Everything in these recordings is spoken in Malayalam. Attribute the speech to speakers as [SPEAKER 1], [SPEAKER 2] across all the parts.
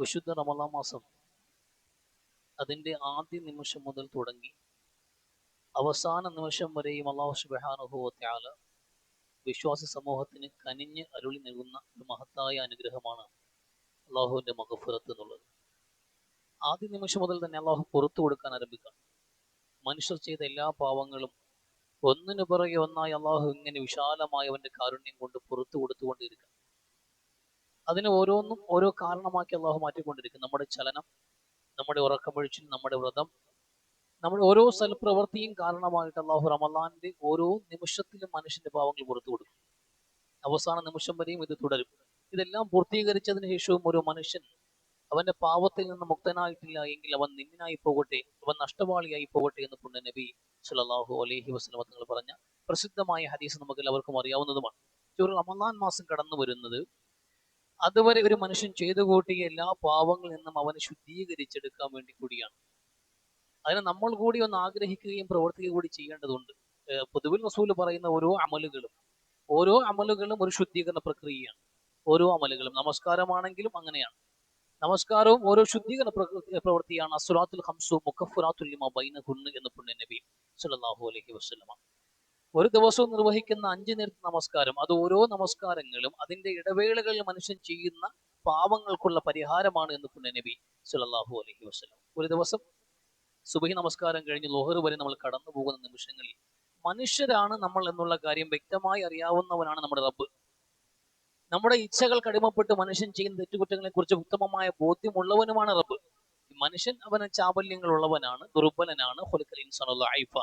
[SPEAKER 1] വിശുദ്ധ റമളാൻ മാസം അതിൻ്റെ ആദ്യ നിമിഷം മുതൽ തുടങ്ങി അവസാന നിമിഷം വരെയും അല്ലാഹു സുബ്ഹാനഹു വ തആല വിശ്വാസി സമൂഹത്തിന് കനിഞ്ഞ് അരുളി നൽകുന്ന ഒരു മഹത്തായ അനുഗ്രഹമാണ് അള്ളാഹുവിൻ്റെ മഗ്ഫിറത്ത് എന്നുള്ളത്. ആദ്യ നിമിഷം മുതൽ തന്നെ അള്ളാഹു പുറത്തു കൊടുക്കാൻ ആരംഭിക്കാം. മനുഷ്യർ ചെയ്ത എല്ലാ പാവങ്ങളും ഒന്നിനു പുറകെ ഒന്നായി അള്ളാഹു ഇങ്ങനെ വിശാലമായ അവൻ്റെ കാരുണ്യം കൊണ്ട് പുറത്തു കൊടുത്തുകൊണ്ടിരിക്കും. അതിന് ഓരോന്നും ഓരോ കാരണമാക്കി അള്ളാഹു മാറ്റിക്കൊണ്ടിരിക്കും. നമ്മുടെ ചലനം, നമ്മുടെ ഉറക്കമൊഴിച്ചിൽ, നമ്മുടെ വ്രതം, നമ്മുടെ ഓരോ സൽപ്രവൃത്തിയും കാരണമായിട്ട് അള്ളാഹു റമളാന്റെ ഓരോ നിമിഷത്തിലും മനുഷ്യന്റെ പാവങ്ങൾ പുറത്തു കൊടുക്കും. അവസാന നിമിഷം വരെയും ഇത് തുടരും. ഇതെല്ലാം പൂർത്തീകരിച്ചതിന് ശേഷവും ഒരു മനുഷ്യൻ അവന്റെ പാവത്തിൽ നിന്ന് മുക്തനായിട്ടില്ല എങ്കിൽ അവൻ നിന്ദിനായി പോകട്ടെ, അവൻ നഷ്ടവാളിയായി പോകട്ടെ എന്ന് പുണ്യ നബി സല്ലല്ലാഹു അലൈഹി വസല്ലം തങ്ങൾ പറഞ്ഞ പ്രസിദ്ധമായ ഹദീസ് നമുക്ക് എല്ലാവർക്കും അറിയാവുന്നതുമാണ്. ഒരു റമളാൻ മാസം കടന്നു വരുന്നത് അതുവരെ ഒരു മനുഷ്യൻ ചെയ്തു കൂട്ടിയ എല്ലാ പാവങ്ങളിൽ നിന്നും അവനെ ശുദ്ധീകരിച്ചെടുക്കാൻ വേണ്ടി കൂടിയാണ്. അതിനെ നമ്മൾ കൂടി ഒന്ന് ആഗ്രഹിക്കുകയും പ്രവർത്തിക്കുകയും കൂടി ചെയ്യേണ്ടതുണ്ട്. പൊതുവിൽ റസൂല് പറയുന്ന ഓരോ അമലുകളും ഒരു ശുദ്ധീകരണ പ്രക്രിയയാണ്. ഓരോ അമലുകളും, നമസ്കാരമാണെങ്കിലും അങ്ങനെയാണ്. നമസ്കാരവും ഓരോ ശുദ്ധീകരണ പ്രവൃത്തിയാണ്. അസ്സലാത്തുൽ ഖംസു മുകഫിറാത്തുൽ ലിമാ ബൈനഹുന്ന എന്ന് പുണ്യ നബി സല്ലല്ലാഹു അലൈഹി വസല്ലം. ഒരു ദിവസവും നിർവഹിക്കുന്ന 5 നേരത്തെ നമസ്കാരം, അത് ഓരോ നമസ്കാരങ്ങളും അതിന്റെ ഇടവേളകളിൽ മനുഷ്യൻ ചെയ്യുന്ന പാവങ്ങൾക്കുള്ള പരിഹാരമാണ് എന്ന് പുണ്യ നബി സല്ലല്ലാഹു അലൈഹി വസല്ലം. ഒരു ദിവസം സുബഹി നമസ്കാരം കഴിഞ്ഞ് ളുഹർ വരെ നമ്മൾ കടന്നു പോകുന്ന നിമിഷങ്ങളിൽ മനുഷ്യരാണ് നമ്മൾ എന്നുള്ള കാര്യം വ്യക്തമായി അറിയാവുന്നവനാണ് നമ്മുടെ റബ്ബ്. നമ്മുടെ ഇച്ഛകൾക്ക് അടിമപ്പെട്ട് മനുഷ്യൻ ചെയ്യുന്ന തെറ്റുകുറ്റങ്ങളെ കുറിച്ച് ഉത്തമമായ ബോധ്യമുള്ളവനുമാണ് റബ്ബ്. മനുഷ്യൻ അവന് ചാബല്യങ്ങളുള്ളവനാണ്, ദുർബലനാണ്. ഖുലിഖൽ ഇൻസാനു ദഈഫ.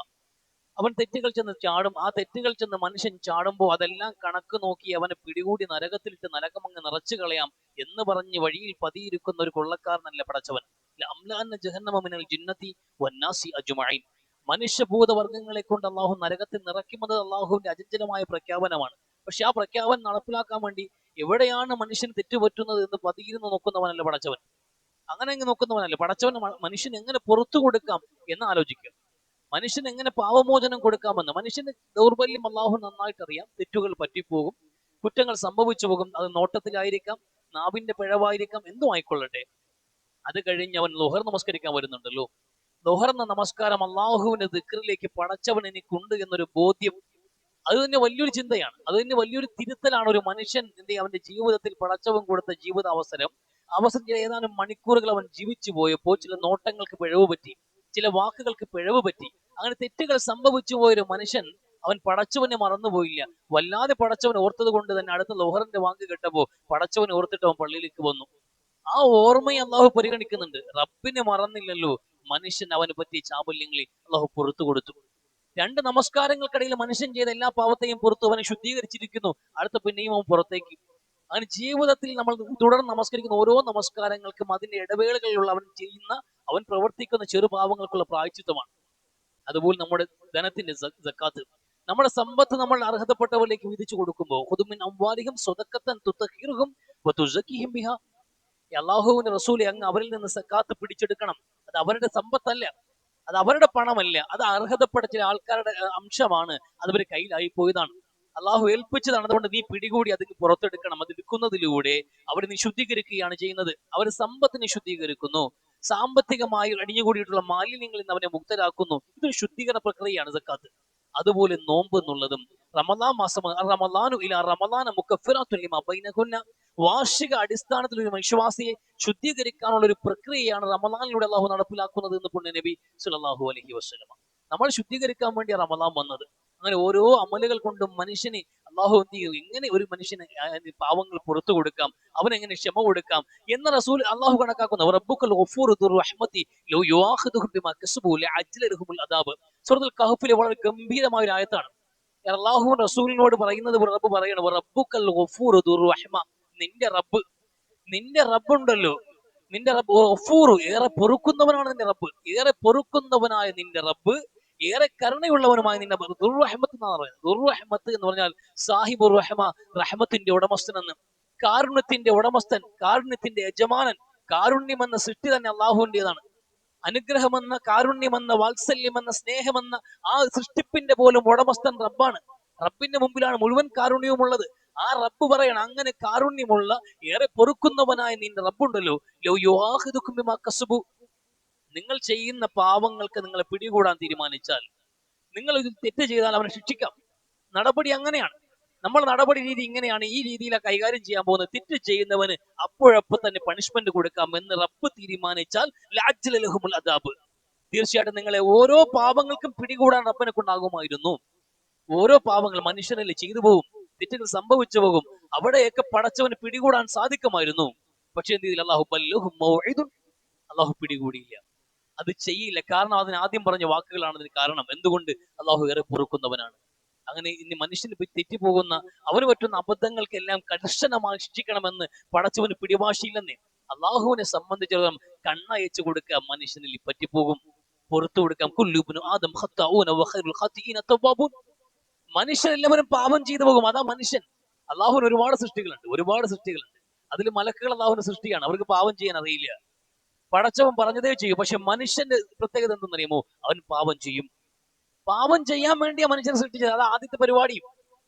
[SPEAKER 1] അവൻ തെറ്റുകൾ ചെന്ന് ചാടും. ആ തെറ്റുകൾ ചെന്ന് മനുഷ്യൻ ചാടുമ്പോൾ അതെല്ലാം കണക്ക് നോക്കി അവനെ പിടികൂടി നരകത്തിലിട്ട് നരകമങ്ങ് നിറച്ചു കളയാം എന്ന് പറഞ്ഞ് വഴിയിൽ പതിയിരിക്കുന്ന ഒരു കൊള്ളക്കാരനല്ല പടച്ചവൻ. ജഹന്നമ മിനൽ ജിന്നതി വന്നാസി അജ്മഈൻ. മനുഷ്യഭൂതവർഗങ്ങളെ കൊണ്ട് അള്ളാഹു നരകത്തിൽ നിറയ്ക്കുന്നത് അള്ളാഹുവിന്റെ അചഞ്ചലമായ പ്രഖ്യാപനമാണ്. പക്ഷെ ആ പ്രഖ്യാപനം നടപ്പിലാക്കാൻ വേണ്ടി എവിടെയാണ് മനുഷ്യൻ തെറ്റുപറ്റുന്നത് എന്ന് പതിയിരുന്ന് നോക്കുന്നവനല്ല പടച്ചവൻ. അങ്ങനെ നോക്കുന്നവനല്ല പടച്ചവൻ. മനുഷ്യൻ എങ്ങനെ പുറത്തു കൊടുക്കാം എന്ന് ആലോചിക്കുക. മനുഷ്യന് എങ്ങനെ പാവമോചനം കൊടുക്കാമെന്ന്. മനുഷ്യന് ദൗർബല്യം അള്ളാഹു നന്നായിട്ട് അറിയാം. തെറ്റുകൾ പറ്റിപ്പോകും, കുറ്റങ്ങൾ സംഭവിച്ചു പോകും. അത് നോട്ടത്തിലായിരിക്കാം, നാവിന്റെ പിഴവായിരിക്കാം, എന്തും ആയിക്കൊള്ളട്ടെ. അത് കഴിഞ്ഞ് അവൻ ളുഹർ നമസ്കരിക്കാൻ വരുന്നുണ്ടല്ലോ. ളുഹർ എന്ന നമസ്കാരം അള്ളാഹുവിന്റെ ദിക്റിലേക്ക് പടച്ചവൻ എനിക്കുണ്ട് എന്നൊരു ബോധ്യം, അത് തന്നെ വലിയൊരു ചിന്തയാണ്. അത് തന്നെ വലിയൊരു തിരുത്തലാണ്. ഒരു മനുഷ്യൻ അവന്റെ ജീവിതത്തിൽ പടച്ചവൻ കൊടുത്ത ജീവിത അവസരം ഏതാനും മണിക്കൂറുകൾ അവൻ ജീവിച്ചു പോയപ്പോൾ ചില നോട്ടങ്ങൾക്ക് പിഴവ് പറ്റി, ചില വാക്കുകൾക്ക് പിഴവ് പറ്റി, അങ്ങനെ തെറ്റുകൾ സംഭവിച്ചു പോയൊരു മനുഷ്യൻ അവൻ പടച്ചവനെ മറന്നുപോയില്ല. വല്ലാതെ പടച്ചവൻ ഓർത്തത് കൊണ്ട് തന്നെ അടുത്ത ളുഹറിന്റെ വാക്ക് കേട്ടപ്പോ പടച്ചവൻ ഓർത്തിട്ട് അവൻ പള്ളിയിലേക്ക് വന്നു. ആ ഓർമ്മയെ അള്ളാഹു പരിഗണിക്കുന്നുണ്ട്. റബ്ബിനെ മറന്നില്ലല്ലോ. മനുഷ്യൻ അവന് പറ്റിയ ചാബല്യങ്ങളെ അള്ളാഹു പുറത്തു കൊടുത്തു. 2 നമസ്കാരങ്ങൾക്കിടയിൽ മനുഷ്യൻ ചെയ്ത എല്ലാ പാവത്തെയും പുറത്തു അവനെ ശുദ്ധീകരിച്ചിരിക്കുന്നു. അടുത്ത പിന്നെയും അവൻ പുറത്തേക്ക്. അങ്ങനെ ജീവിതത്തിൽ നമ്മൾ തുടർന്ന് നമസ്കരിക്കുന്ന ഓരോ നമസ്കാരങ്ങൾക്കും അതിന്റെ ഇടവേളകളിലുള്ള അവൻ പ്രവർത്തിക്കുന്ന ചെറുപാവങ്ങൾക്കുള്ള പ്രായച്ചിത്തമാണ്. അതുപോലെ നമ്മുടെ ധനത്തിന്റെ സക്കാത്ത്, നമ്മുടെ സമ്പത്ത് നമ്മൾ അർഹതപ്പെട്ടവരിലേക്ക് വിധിച്ചു കൊടുക്കുമ്പോൾ അല്ലാഹുവിന്റെ റസൂലെ അങ്ങ് അവരിൽ നിന്ന് സക്കാത്ത് പിടിച്ചെടുക്കണം. അത് അവരുടെ സമ്പത്തല്ല, അത് അവരുടെ പണമല്ല, അത് അർഹതപ്പെട്ട ചില ആൾക്കാരുടെ അംശമാണ്. അത് അവരുടെ കയ്യിലായി പോയതാണ്, അള്ളാഹു ഏൽപ്പിച്ചതാണ്. അതുകൊണ്ട് നീ പിടികൂടി അതിന് പുറത്തെടുക്കണം. അത് എടുക്കുന്നതിലൂടെ അവർ നീ ശുദ്ധീകരിക്കുകയാണ് ചെയ്യുന്നത്. അവർ സമ്പത്തിനെ ശുദ്ധീകരിക്കുന്നു, സാമ്പത്തികമായി അടിഞ്ഞുകൂടിയിട്ടുള്ള മാലിന്യങ്ങളിൽ നിന്ന് അവനെ മുക്തരാക്കുന്നു. ഇതൊരു ശുദ്ധീകരണ പ്രക്രിയയാണ് സക്കാത്ത്. അതുപോലെ നോമ്പ് എന്നുള്ളതും റമളാൻ മാസം, റമളാനു ഇലാ റമളാന മുകഫിറാത്തുൽ ലിമാ ബൈനഹുന്ന, വാർഷിക അടിസ്ഥാനത്തിൽ ഒരു വിശ്വാസിയെ ശുദ്ധീകരിക്കാനുള്ള ഒരു പ്രക്രിയയാണ് റമളാനിലൂടെ അള്ളാഹു നടപ്പിലാക്കുന്നത് എന്ന് പുണ്യ നബി സല്ലല്ലാഹു അലൈഹി വസല്ലം. നമ്മൾ ശുദ്ധീകരിക്കാൻ വേണ്ടി റമളാൻ വന്നത്. അങ്ങനെ ഓരോ അമലുകൾ കൊണ്ടും മനുഷ്യനെ അള്ളാഹു എങ്ങനെ ഒരു മനുഷ്യന് പാവങ്ങൾ പുറത്തു കൊടുക്കാം, അവനെങ്ങനെ ക്ഷമ കൊടുക്കാം എന്ന റസൂൽ അള്ളാഹു കണക്കാക്കുന്നു. റബ്ബുക്കൽ ഗഫൂറു ദുർ റഹ്മതി ലൗ യുആഖിദുഹും ബിമാ കസബു ലഅജ്ലലഹുൽ അദാബ്. സൂറത്തുൽ കഹ്ഫിലെ വളരെ ഗംഭീരമായ ഒരു ആയത്താണ്. അള്ളാഹു റസൂലിനോട് പറയുന്നത്, റബ്ബ് പറയണം, റബ്ബുക്കൽ ഗഫൂറു ദുർ റഹ്മ. നിന്റെ റബ്ബുണ്ടല്ലോ, നിന്റെ റബ്ബ് ഗഫൂറു, ഏറെ പൊറുക്കുന്നവനാണ് നിന്റെ റബ്ബ്. ഏറെ പൊറുക്കുന്നവനായ നിന്റെ റബ്ബ്, ഏറെ കരുണയുള്ളവനുമായ നിന്റെ ദുർറഹ്മത്ത് എന്നാണ് പറയുന്നത്. ദുർറഹ്മത്ത് എന്ന് പറഞ്ഞാൽ സാഹിബുർ റഹ്മ, റഹ്മത്തിന്റെ ഉടമസ്ഥൻ എന്ന്. കാരുണ്യത്തിന്റെ ഉടമസ്ഥൻ, കാരുണ്യത്തിന്റെ യജമാനൻ. കാരുണ്യമെന്ന സൃഷ്ടി തന്നെ അള്ളാഹുവിൻ്റെതാണ്. അനുഗ്രഹമെന്ന, കാരുണ്യമെന്ന, വാത്സല്യമെന്ന, സ്നേഹമെന്ന ആ സൃഷ്ടിപ്പിന്റെ പോലും ഉടമസ്ഥൻ റബ്ബാണ്. റബ്ബിന്റെ മുമ്പിലാണ് മുഴുവൻ കാരുണ്യവുമുള്ളത്. ആ റബ്ബ് പറയണം, അങ്ങനെ കാരുണ്യമുള്ള ഏറെ പൊറുക്കുന്നവനായ നിന്റെ റബ്ബുണ്ടല്ലോ, ലൗ യുആഖിദുകും ബിമാ കസബു, നിങ്ങൾ ചെയ്യുന്ന പാവങ്ങൾക്ക് നിങ്ങളെ പിടികൂടാൻ തീരുമാനിച്ചാൽ, നിങ്ങൾ ഒരു തെറ്റ് ചെയ്താൽ അവനെ ശിക്ഷിക്കാം. നടപടി അങ്ങനെയാണ്. നമ്മൾ നടപടി രീതി ഇങ്ങനെയാണ്. ഈ രീതിയിലാണ് കൈകാര്യം ചെയ്യാൻ പോകുന്നത്. തെറ്റ് ചെയ്യുന്നവന് അപ്പോഴപ്പോൾ തന്നെ പണിഷ്മെന്റ് കൊടുക്കാം എന്ന് റബ്ബ് തീരുമാനിച്ചാൽ ലഅജ്ജല ലഹുമുൽ അദാബ്, തീർച്ചയായിട്ടും നിങ്ങളെ ഓരോ പാപങ്ങൾക്കും പിടികൂടാൻ റബ്ബിനെ കൊണ്ടാകുമായിരുന്നു. ഓരോ പാപങ്ങൾ മനുഷ്യനല്ലേ ചെയ്തു പോകും, തെറ്റുകൾ സംഭവിച്ചു പോകും, അവിടെയൊക്കെ പടച്ചവന് പിടികൂടാൻ സാധിക്കുമായിരുന്നു. പക്ഷെ എന്ത് ചെയ്തില്ല? അള്ളാഹു പിടികൂടിയില്ല, അത് ചെയ്യില്ല. കാരണം അതിന് ആദ്യം പറഞ്ഞ വാക്കുകളാണ് അതിന് കാരണം. എന്തുകൊണ്ട്? അള്ളാഹു ഏറെ പൊറുക്കുന്നവനാണ്. അങ്ങനെ ഇനി മനുഷ്യന് തെറ്റിപ്പോകുന്ന അവന് പറ്റുന്ന അബദ്ധങ്ങൾക്കെല്ലാം കർശനമായി ശിക്ഷിക്കണമെന്ന് പടച്ചവന് പിടിവാശിയില്ലെന്നേ. അള്ളാഹുവിനെ സംബന്ധിച്ചിടത്തോളം കണ്ണയച്ചു കൊടുക്കുക, മനുഷ്യനിൽ പറ്റിപ്പോകും, പുറത്തു കൊടുക്കാം. കുല്ലുബ്നു ആദം ഖത്താഊന വഖൈറുൽ ഖാതിഈന തവ്വാബൂൻ. മനുഷ്യരെല്ലാവരും പാപം ചെയ്തു പോകും, അതാ മനുഷ്യൻ. അള്ളാഹുവിന് ഒരുപാട് സൃഷ്ടികളുണ്ട്. അതിൽ മലക്കുകൾ അള്ളാഹുവിന്റെ സൃഷ്ടിയാണ്, അവർക്ക് പാപം ചെയ്യാൻ അറിയില്ല. പടച്ചവൻ പറഞ്ഞതേ ചെയ്യും. പക്ഷെ മനുഷ്യന്റെ പ്രത്യേകത എന്തെന്നറിയുമോ? അവൻ പാപം ചെയ്യും. പാപം ചെയ്യാൻ വേണ്ടിയാ മനുഷ്യനെ സൃഷ്ടിച്ചത്. അത് ആദ്യത്തെ പരിപാടിയും,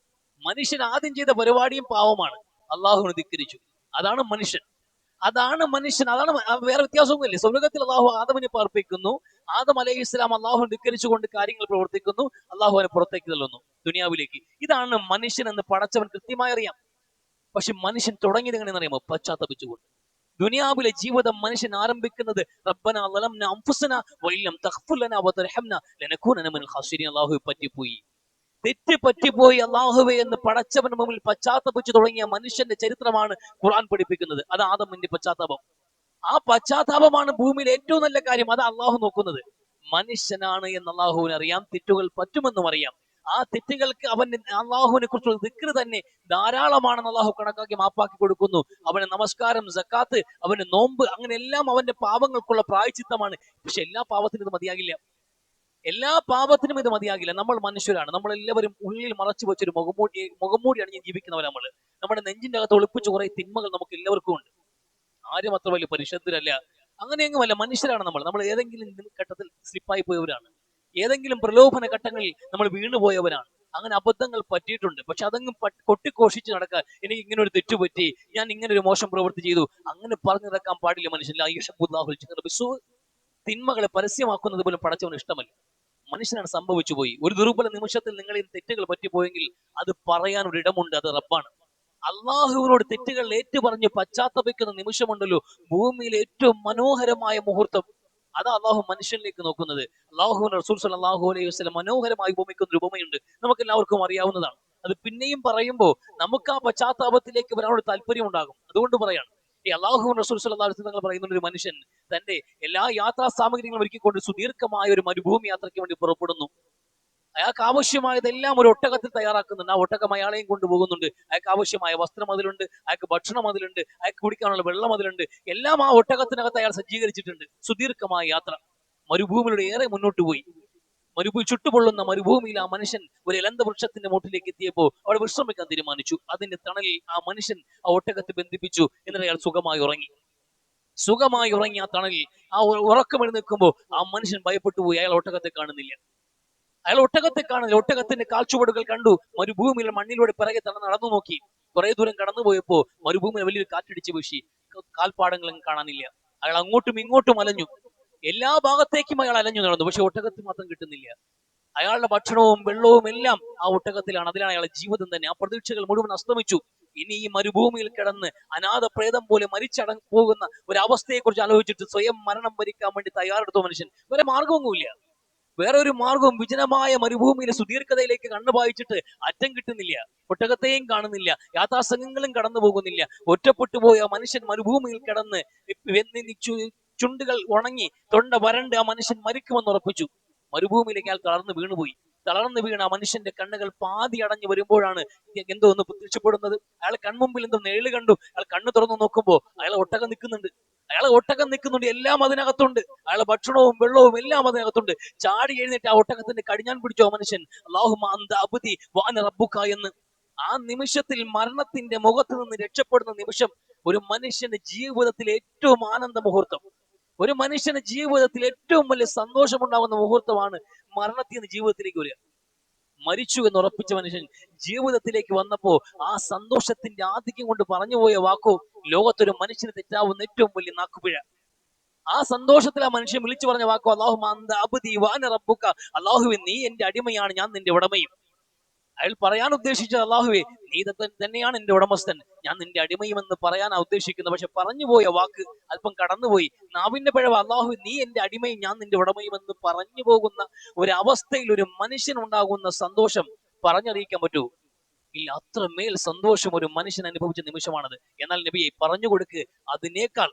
[SPEAKER 1] മനുഷ്യൻ ആദ്യം ചെയ്ത പരിപാടിയും പാവമാണ്. അള്ളാഹുവിനെ ധിക്കരിച്ചു. അതാണ് മനുഷ്യൻ. അതാണ് വേറെ വ്യത്യാസമൊന്നുമില്ല. സ്വർഗത്തിൽ അള്ളാഹു ആദമിനെ പാർപ്പിക്കുന്നു. ആദം അലൈഹി ഇസ്ലാം അള്ളാഹുവിനെ ധിക്കരിച്ചുകൊണ്ട് കാര്യങ്ങൾ പ്രവർത്തിക്കുന്നു. അള്ളാഹുവിനെ പുറത്തേക്ക് തള്ളുന്നു ദുനിയാവിലേക്ക്. ഇതാണ് മനുഷ്യൻ എന്ന് പടച്ചവൻ കൃത്യമായി അറിയാം. പക്ഷെ മനുഷ്യൻ തുടങ്ങിയത് എങ്ങനെയെന്ന് അറിയാമോ? പശ്ചാത്തപിച്ചുകൊണ്ട്. ദുനിയാവിലെ ജീവിതം മനുഷ്യൻ ആരംഭിക്കുന്നത് റബ്ബനാ ളലംനാ അൻഫുസനാ വഇല്ലം തഗ്ഫിർ ലനാ വതർഹംനാ ലനകൂനന മിനൽ ഖാസിരീൻ. അല്ലാഹു പറ്റിപ്പോയി, തെറ്റ് പറ്റിപ്പോയി അല്ലാഹുവേ എന്ന് പടച്ചവന് മുമ്പിൽ പശ്ചാത്തപിച്ചു തുടങ്ങിയ മനുഷ്യന്റെ ചരിത്രമാണ് ഖുർആൻ പഠിപ്പിക്കുന്നത്. അത് ആദമിന്റെ പശ്ചാത്താപം. ആ പശ്ചാത്താപമാണ് ഭൂമിയിൽ ഏറ്റവും നല്ല കാര്യം. അത് അള്ളാഹു നോക്കുന്നത്. മനുഷ്യനാണ് എന്ന് അള്ളാഹുവിന് അറിയാം, തെറ്റുകൾ പറ്റുമെന്നും അറിയാം. ആ തെറ്റുകൾക്ക് അവന് അള്ളാഹുവിനെ കുറിച്ചുള്ള ദിക്ർ തന്നെ ധാരാളമാണെന്ന് അള്ളാഹു കണക്കാക്കി മാപ്പാക്കി കൊടുക്കുന്നു. അവന് നമസ്കാരം, സക്കാത്ത്, അവന് നോമ്പ്, അങ്ങനെ എല്ലാം അവന്റെ പാപങ്ങൾക്കുള്ള പ്രായച്ചിത്തമാണ്. പക്ഷെ എല്ലാ പാപത്തിനും ഇത് മതിയാകില്ല. നമ്മൾ മനുഷ്യരാണ്. നമ്മളെല്ലാവരും ഉള്ളിൽ മറച്ചു വെച്ചൊരു മുഖംമൂടി അണിഞ്ഞ് ജീവിക്കുന്നവർ. നമ്മുടെ നെഞ്ചിന്റെ അകത്ത് ഒളിപ്പിച്ച് കുറെ തിന്മകൾ നമുക്ക് എല്ലാവർക്കും ഉണ്ട്. ആരും അത്ര വലിയ പരിശുദ്ധരല്ല, അങ്ങനെയെങ്ങുമല്ല. മനുഷ്യരാണ് നമ്മൾ ഏതെങ്കിലും ഘട്ടത്തിൽ സ്ലിപ്പായി പോയവരാണ്. ഏതെങ്കിലും പ്രലോഭന ഘട്ടങ്ങളിൽ നമ്മൾ വീണുപോയവരാണ്. അങ്ങനെ അബദ്ധങ്ങൾ പറ്റിയിട്ടുണ്ട്. പക്ഷെ അതെങ്കിലും കൊട്ടിഘോഷിച്ച് നടക്കാൻ, എനിക്ക് ഇങ്ങനെ ഒരു തെറ്റുപറ്റി, ഞാൻ ഇങ്ങനെ ഒരു മോശം പ്രവൃത്തി ചെയ്തു, അങ്ങനെ പറഞ്ഞു നടക്കാൻ പാടില്ല മനുഷ്യൻ. തിന്മകളെ പരസ്യമാക്കുന്നത് പോലും പടച്ചവന് ഇഷ്ടമല്ല. മനുഷ്യനാണ് സംഭവിച്ചു പോയി. ഒരു ദുർബല നിമിഷത്തിൽ നിങ്ങളിൽ തെറ്റുകൾ പറ്റിപ്പോയെങ്കിൽ അത് പറയാൻ ഒരു ഇടമുണ്ട്, അത് റബ്ബാണ്. അള്ളാഹുവിനോട് തെറ്റുകൾ ഏറ്റുപറഞ്ഞ് പശ്ചാത്തപിക്കുന്ന നിമിഷമുണ്ടല്ലോ, ഭൂമിയിലെ ഏറ്റവും മനോഹരമായ മുഹൂർത്തം. അതാ അള്ളാഹു മനുഷ്യനിലേക്ക് നോക്കുന്നത്. അള്ളാഹുവിന്റെ റസൂൽ സ്വല്ലല്ലാഹു അലൈഹി വസല്ലം മനോഹരമായി ഉപമിക്കുന്ന ഒരു ഉപമയുണ്ട്, നമുക്ക് എല്ലാവർക്കും അറിയാവുന്നതാണ്. അത് പിന്നെയും പറയുമ്പോൾ നമുക്ക് ആ പശ്ചാത്താപത്തിലേക്ക് വരാനൊരു താല്പര്യം ഉണ്ടാകും. അതുകൊണ്ട് പറയാണ്, ഈ അള്ളാഹുവിന്റെ റസൂൽ സ്വല്ലല്ലാഹു അലൈഹി വസല്ലം പറയുന്ന ഒരു മനുഷ്യൻ തന്റെ എല്ലാ യാത്രാ സാമഗ്രികളും ഒരുക്കിക്കൊണ്ട് സുദീർഘമായ ഒരു മരുഭൂമി യാത്രയ്ക്ക് വേണ്ടി പുറപ്പെടുന്നു. അയാൾക്ക് ആവശ്യമായതെല്ലാം ഒരു ഒട്ടകത്തിൽ തയ്യാറാക്കുന്നുണ്ട്. ആ ഒട്ടകം അയാളെയും കൊണ്ടുപോകുന്നുണ്ട്. അയാൾക്ക് ആവശ്യമായ വസ്ത്രം അതിലുണ്ട്, അയാൾക്ക് ഭക്ഷണം അതിലുണ്ട്, അയാൾക്ക് കുടിക്കാനുള്ള വെള്ളം അതിലുണ്ട്. എല്ലാം ആ ഒട്ടകത്തിനകത്ത് അയാൾ സജ്ജീകരിച്ചിട്ടുണ്ട്. സുദീർഘമായ യാത്ര മരുഭൂമിയിലൂടെ ഏറെ മുന്നോട്ട് പോയി. ചുട്ടുപൊള്ളുന്ന മരുഭൂമിയിൽ ആ മനുഷ്യൻ ഒരു ഇലന്ത വൃക്ഷത്തിന്റെ മൂട്ടിലേക്ക് എത്തിയപ്പോൾ അവിടെ വിശ്രമിക്കാൻ തീരുമാനിച്ചു. അതിന്റെ തണലിൽ ആ മനുഷ്യൻ ആ ഒട്ടകത്തെ ബന്ധിപ്പിച്ചു. എന്നിട്ട് അയാൾ സുഖമായി ഉറങ്ങി. ആ തണലിൽ ആ ഉറക്കം എഴുന്നേൽക്കുമ്പോൾ ആ മനുഷ്യൻ ഭയപ്പെട്ടു പോയി. അയാൾ ഒട്ടകത്തെ കാണുന്നില്ല. ഒട്ടകത്തിന്റെ കാൽച്ചുവടുകൾ കണ്ടു. മരുഭൂമിയിലെ മണ്ണിലൂടെ പിറകെ നടന്നു നോക്കി. കുറെ ദൂരം കടന്നുപോയപ്പോ മരുഭൂമിയിൽ വലിയൊരു കാറ്റടിച്ച് വീശി. കാൽപ്പാടങ്ങളും കാണാനില്ല. അയാൾ അങ്ങോട്ടും ഇങ്ങോട്ടും അലഞ്ഞു. എല്ലാ ഭാഗത്തേക്കും അയാൾ അലഞ്ഞു നടന്നു. പക്ഷെ ഒട്ടകത്തിൽ മാത്രം കിട്ടുന്നില്ല. അയാളുടെ ഭക്ഷണവും വെള്ളവും എല്ലാം ആ ഒട്ടകത്തിലാണ്. അതിലാണ് അയാളുടെ ജീവിതം തന്നെ. ആ പ്രതീക്ഷകൾ മുഴുവൻ അസ്തമിച്ചു. ഇനി ഈ മരുഭൂമിയിൽ കിടന്ന് അനാഥ പ്രേതം പോലെ പോകുന്ന ഒരു അവസ്ഥയെ കുറിച്ച് ആലോചിച്ചിട്ട് സ്വയം മരണം വരിക്കാൻ വേണ്ടി തയ്യാറെടുത്ത മനുഷ്യൻ. വേറെ മാർഗമൊന്നുമില്ല. വേറെ ഒരു മാർഗവും വിജനമായ മരുഭൂമിയിലെ സുദീർഘതയിലേക്ക് കണ്ണു പായിച്ചിട്ട് അറ്റം കിട്ടുന്നില്ല. ഒട്ടകത്തെയും കാണുന്നില്ല, യാത്രാസംഘങ്ങളും കടന്നു പോകുന്നില്ല. ഒറ്റപ്പെട്ടു പോയ മനുഷ്യൻ മരുഭൂമിയിൽ കിടന്ന് ചുണ്ടുകൾ ഉണങ്ങി, തൊണ്ട വരണ്ട് ആ മനുഷ്യൻ മരിക്കുമെന്ന് ഉറപ്പിച്ചു. മരുഭൂമിയിലേക്ക് അയാൾ തളർന്നു വീണ ആ മനുഷ്യന്റെ കണ്ണുകൾ പാതി അടഞ്ഞു വരുമ്പോഴാണ് എന്തോ ഒന്ന് പ്രത്യക്ഷപ്പെടുന്നത്. അയാൾ കൺമുമ്പിൽ എന്തോ നിഴല് കണ്ടു. അയാൾ കണ്ണു തുറന്നു നോക്കുമ്പോൾ അയാൾ ഒട്ടകം നിൽക്കുന്നുണ്ട്. എല്ലാം അതിനകത്തുണ്ട്. അയാളെ ഭക്ഷണവും വെള്ളവും എല്ലാം അതിനകത്തുണ്ട്. ചാടി എഴുന്നേറ്റ് ആ ഒട്ടകത്തിന്റെ കടിഞ്ഞാൻ പിടിച്ചോ മനുഷ്യൻ. അല്ലാഹുമ്മ അന്ത അബ്ദി വഅന റബ്ബുക എന്ന്. ആ നിമിഷത്തിൽ, മരണത്തിന്റെ മുഖത്ത് നിന്ന് രക്ഷപ്പെടുന്ന നിമിഷം, ഒരു മനുഷ്യന്റെ ജീവിതത്തിലെ ഏറ്റവും ആനന്ദ മുഹൂർത്തം, ഒരു മനുഷ്യന്റെ ജീവിതത്തിൽ ഏറ്റവും വലിയ സന്തോഷമുണ്ടാകുന്ന മുഹൂർത്തമാണ് മരണത്തിൽ നിന്ന് ജീവിതത്തിലേക്ക് വരിക. മരിച്ചു എന്ന് ഉറപ്പിച്ച മനുഷ്യൻ ജീവിതത്തിലേക്ക് വന്നപ്പോ ആ സന്തോഷത്തിന്റെ ആധിക്യം കൊണ്ട് പറഞ്ഞുപോയ വാക്കോ ലോകത്തൊരു മനുഷ്യന് തെറ്റാവുന്ന ഏറ്റവും വലിയ നാക്കുപിഴ. ആ സന്തോഷത്തിൽ ആ മനുഷ്യൻ വിളിച്ചു പറഞ്ഞ വാക്കോ അള്ളാഹുവെ നീ എന്റെ അടിമയാണ്, ഞാൻ നിന്റെ ഉടമയും. അയാൾ പറയാൻ ഉദ്ദേശിച്ചത് അള്ളാഹുവെ നീ തന്നെയാണ് എന്റെ ഉടമസ്ഥൻ, ഞാൻ നിന്റെ അടിമയുമെന്ന് പറയാനാ ഉദ്ദേശിക്കുന്നത്. പക്ഷെ പറഞ്ഞുപോയ വാക്ക് അല്പം കടന്നുപോയി, നാവിന്റെ പിഴവ്. അള്ളാഹു നീ എന്റെ അടിമയും ഞാൻ നിന്റെ ഉടമയുമെന്ന് പറഞ്ഞു പോകുന്ന ഒരവസ്ഥയിൽ ഒരു മനുഷ്യനുണ്ടാകുന്ന സന്തോഷം പറഞ്ഞറിയിക്കാൻ പറ്റൂ? ഇല്ല. അത്രമേൽ സന്തോഷം ഒരു മനുഷ്യൻ അനുഭവിച്ച നിമിഷമാണത്. എന്നാൽ നബിയെ പറഞ്ഞു കൊടുക്ക്, അതിനേക്കാൾ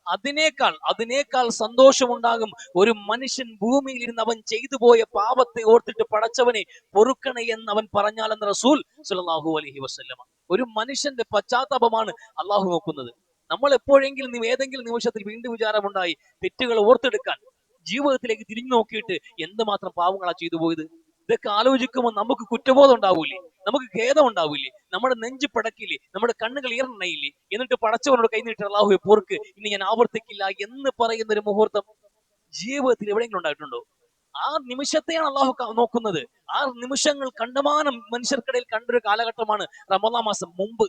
[SPEAKER 1] അതിനേക്കാൾ അതിനേക്കാൾ സന്തോഷമുണ്ടാകും ഒരു മനുഷ്യൻ ഭൂമിയിൽ ഇരുന്ന് അവൻ ചെയ്തു പോയ പാപത്തെ ഓർത്തിട്ട് പടച്ചവനെ പൊറുക്കണേ എന്ന് അവൻ പറഞ്ഞാലെന്ന് റസൂൽ സ്വല്ലല്ലാഹു അലൈഹി വസല്ലമ. ഒരു മനുഷ്യന്റെ പശ്ചാത്താപമാണ് അള്ളാഹു നോക്കുന്നത്. നമ്മൾ എപ്പോഴെങ്കിലും ഏതെങ്കിലും നിമിഷത്തിൽ വീണ്ടും വിചാരമുണ്ടായി തെറ്റുകൾ ഓർത്തെടുക്കാൻ, ജീവിതത്തിലേക്ക് തിരിഞ്ഞു നോക്കിയിട്ട് എന്തുമാത്രം പാവങ്ങളാ ചെയ്തു പോയത്, ഇതൊക്കെ ആലോചിക്കുമ്പോൾ നമുക്ക് കുറ്റബോധം ഉണ്ടാവൂലേ, നമുക്ക് ഖേദം ഉണ്ടാവില്ലേ, നമ്മുടെ നെഞ്ച് പടക്കില്ലേ, നമ്മുടെ കണ്ണുകൾ ഈർണ്ണയില്ലേ? എന്നിട്ട് പടച്ചവനോട് കൈനീട്ടി അള്ളാഹുവെ പോർക്ക്, ഇനി ഞാൻ ആവർത്തിക്കില്ല എന്ന് പറയുന്ന ഒരു മുഹൂർത്തം ജീവിതത്തിൽ എവിടെയെങ്കിലും ഉണ്ടായിട്ടുണ്ടോ? ആ നിമിഷത്തെയാണ് അള്ളാഹു നോക്കുന്നത്. ആ നിമിഷങ്ങൾ കണ്ടമാനം മനുഷ്യർക്കിടയിൽ കണ്ടൊരു കാലഘട്ടമാണ് റമദാൻ മാസം. മുമ്പ്